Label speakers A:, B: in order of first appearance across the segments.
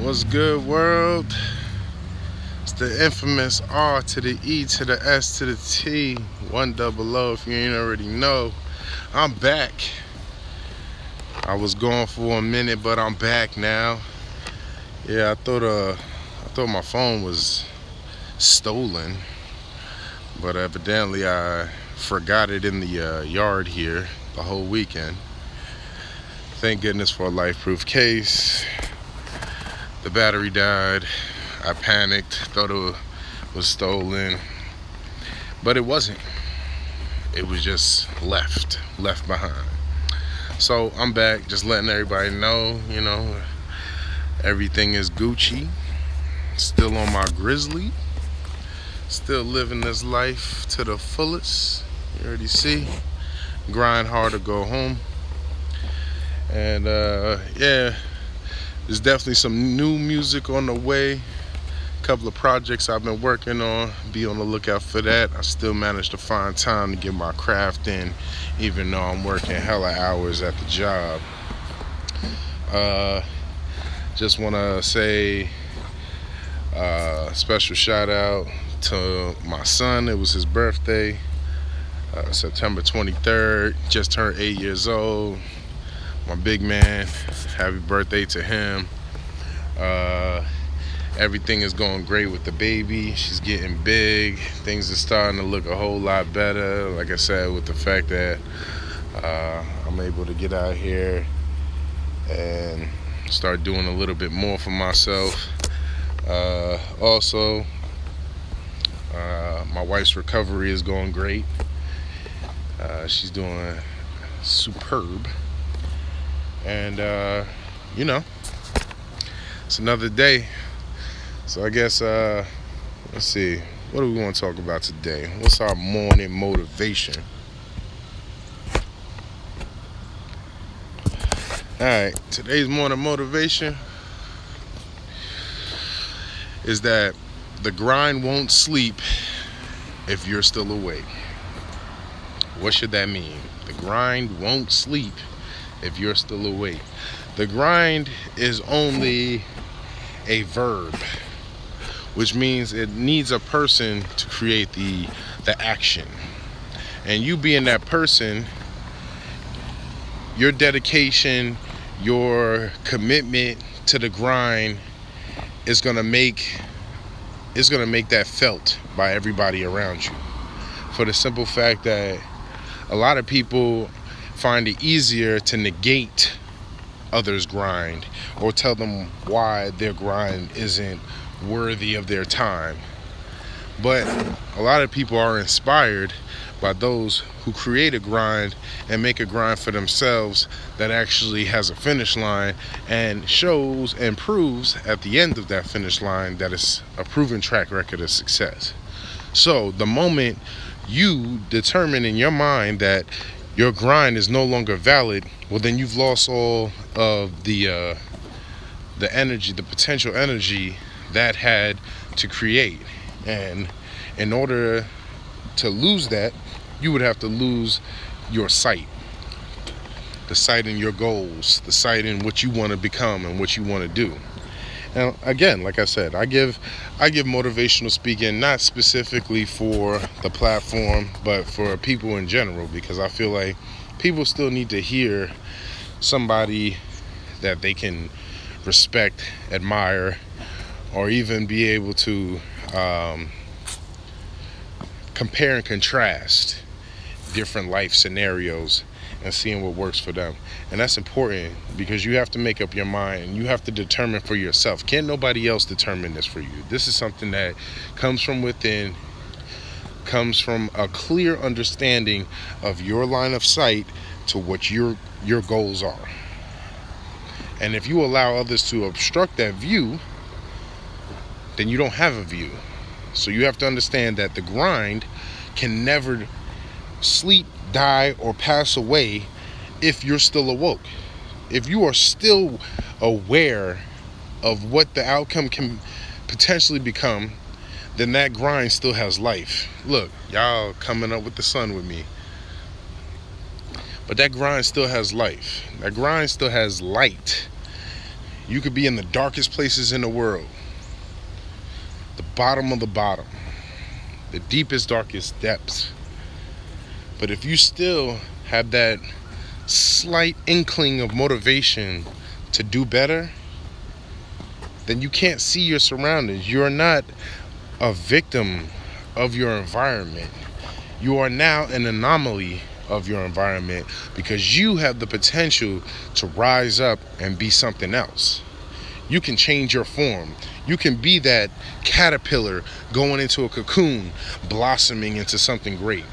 A: What's good, world? It's the infamous R to the E to the S to the T, 100 if you ain't already know. I'm back. I was gone for a minute, but I'm back now. Yeah, I thought my phone was stolen, but evidently I forgot it in the yard here the whole weekend. Thank goodness for a life-proof case. The battery died. I panicked, thought it was stolen, but it wasn't. It was just left behind. So I'm back, just letting everybody know, everything is Gucci. Still on my Grizzly. Still living this life to the fullest. You already see. Grind hard to go home. And yeah, there's definitely some new music on the way. Couple of projects I've been working on. Be on the lookout for that. I still managed to find time to get my craft in, even though I'm working hella hours at the job. Just want to say special shout out to my son. It was his birthday, September 23rd. Just turned 8 years old. My big man, happy birthday to him. Everything is going great with the baby. She's getting big. Things are starting to look a whole lot better. Like I said, with the fact that I'm able to get out here and start doing a little bit more for myself. Also, my wife's recovery is going great. She's doing superb. And, it's another day. So I guess, let's see, what do we want to talk about today? What's our morning motivation? Alright, today's morning motivation is that the grind won't sleep if you're still awake. What should that mean? The grind won't sleep if you're still awake. The grind is only a verb, which means it needs a person to create the action. And you being that person, your dedication, your commitment to the grind is gonna make that felt by everybody around you. For the simple fact that a lot of people find it easier to negate others' grind or tell them why their grind isn't worthy of their time. But a lot of people are inspired by those who create a grind and make a grind for themselves that actually has a finish line and shows and proves at the end of that finish line that it's a proven track record of success. So the moment you determine in your mind that your grind is no longer valid, well, then you've lost all of the energy, the potential energy that had to create. And in order to lose that, you would have to lose your sight, the sight in your goals, the sight in what you want to become and what you want to do. Now, again, like I said, I give motivational speaking not specifically for the platform, but for people in general, because I feel like people still need to hear somebody that they can respect, admire, or even be able to compare and contrast different life scenarios and seeing what works for them. And that's important because you have to make up your mind and you have to determine for yourself. Can't nobody else determine this for you. This is something that comes from within, comes from a clear understanding of your line of sight to what your goals are. And if you allow others to obstruct that view, then you don't have a view. So you have to understand that the grind can never sleep, die, or pass away if you're still awoke. If you are still aware of what the outcome can potentially become, then that grind still has life. Look, y'all coming up with the sun with me. But that grind still has life. That grind still has light. You could be in the darkest places in the world, the bottom of the bottom, the deepest, darkest depths. But if you still have that slight inkling of motivation to do better, then you can't see your surroundings. You're not a victim of your environment. You are now an anomaly of your environment, because you have the potential to rise up and be something else. You can change your form. You can be that caterpillar going into a cocoon, blossoming into something great.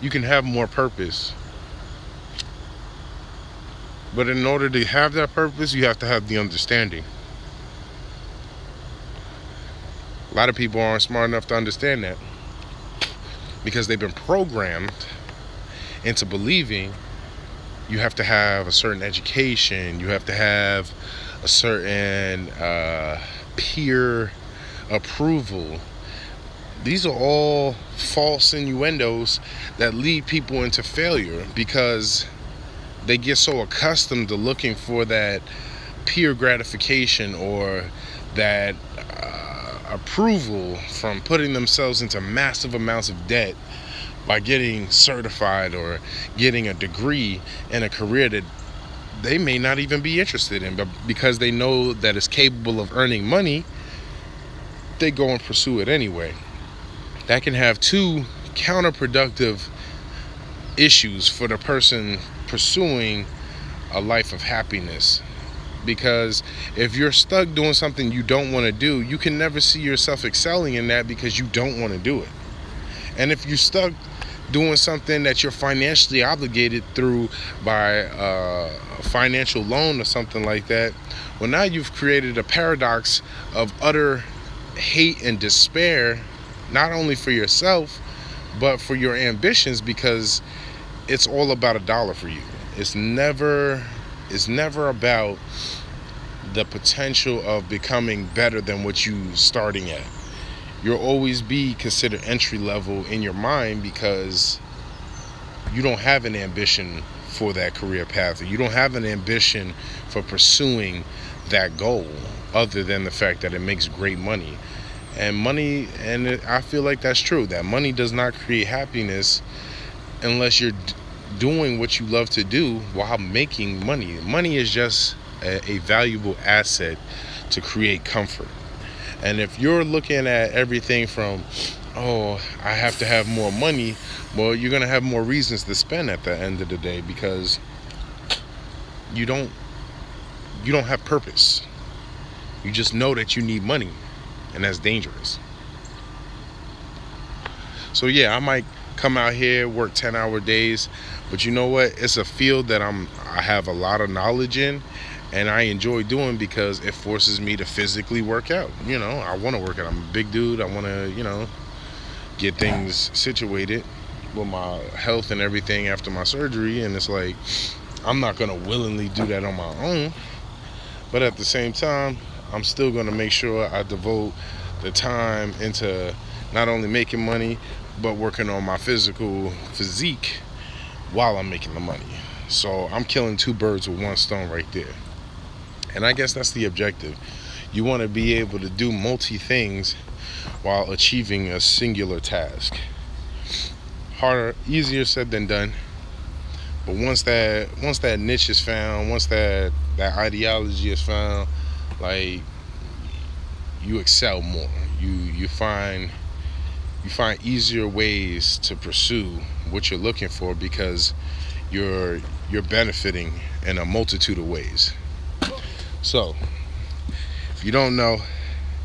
A: You can have more purpose. But in order to have that purpose, you have to have the understanding. A lot of people aren't smart enough to understand that, because they've been programmed into believing you have to have a certain education, you have to have a certain peer approval. These are all false innuendos that lead people into failure, because they get so accustomed to looking for that peer gratification or that approval from putting themselves into massive amounts of debt by getting certified or getting a degree in a career that they may not even be interested in, but because they know that it's capable of earning money, they go and pursue it anyway. That can have two counterproductive issues for the person pursuing a life of happiness. Because if you're stuck doing something you don't want to do, you can never see yourself excelling in that, because you don't want to do it. And if you're stuck doing something that you're financially obligated through by a financial loan or something like that, well, now you've created a paradox of utter hate and despair, not only for yourself, but for your ambitions, because it's all about a dollar for you. It's never about the potential of becoming better than what you starting at. You'll always be considered entry level in your mind, because you don't have an ambition for that career path, or you don't have an ambition for pursuing that goal, other than the fact that it makes great money. And I feel like that's true, that money does not create happiness unless you're doing what you love to do while making money. Money is just a valuable asset to create comfort. And if you're looking at everything from, oh, I have to have more money, well, you're going to have more reasons to spend at the end of the day, because you don't have purpose. You just know that you need money, and that's dangerous. So yeah, I might come out here, work 10-hour days, but you know what? It's a field that I have a lot of knowledge in, and I enjoy doing, because it forces me to physically work out. You know, I want to work out. I'm a big dude. I want to, get things situated with my health and everything after my surgery, and it's like, I'm not going to willingly do that on my own, but at the same time, I'm still going to make sure I devote the time into not only making money, but working on my physique while I'm making the money. So I'm killing two birds with one stone right there. And I guess that's the objective. You want to be able to do multi things while achieving a singular task. Harder, easier said than done. But once that niche is found, once that ideology is found, like, you excel more. You find easier ways to pursue what you're looking for, because you're benefiting in a multitude of ways. So if you don't know,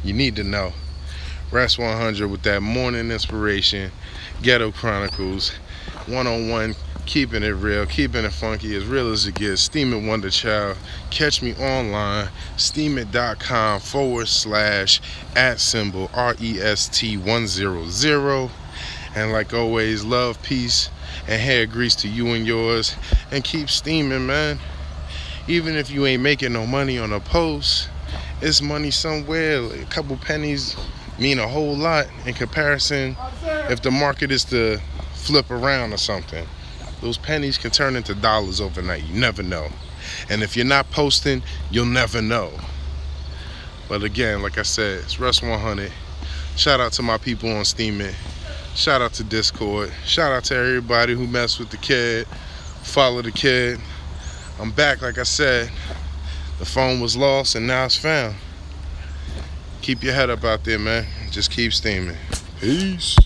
A: you need to know. Rest 100 with that morning inspiration, Ghetto Chronicles, one-on-one, keeping it real, keeping it funky, as real as it gets. Steemit Wonder Child. Catch me online, steemit.com/@REST100. And like always, love, peace, and hair grease to you and yours. And keep steaming, man. Even if you ain't making no money on a post, it's money somewhere. Like, a couple pennies mean a whole lot in comparison if the market is to flip around or something. Those pennies can turn into dollars overnight. You never know. And if you're not posting, you'll never know. But again, like I said, it's Russ 100. Shout out to my people on Steemit. Shout out to Discord. Shout out to everybody who messed with the kid, follow the kid. I'm back, like I said. The phone was lost and now it's found. Keep your head up out there, man. Just keep steaming. Peace.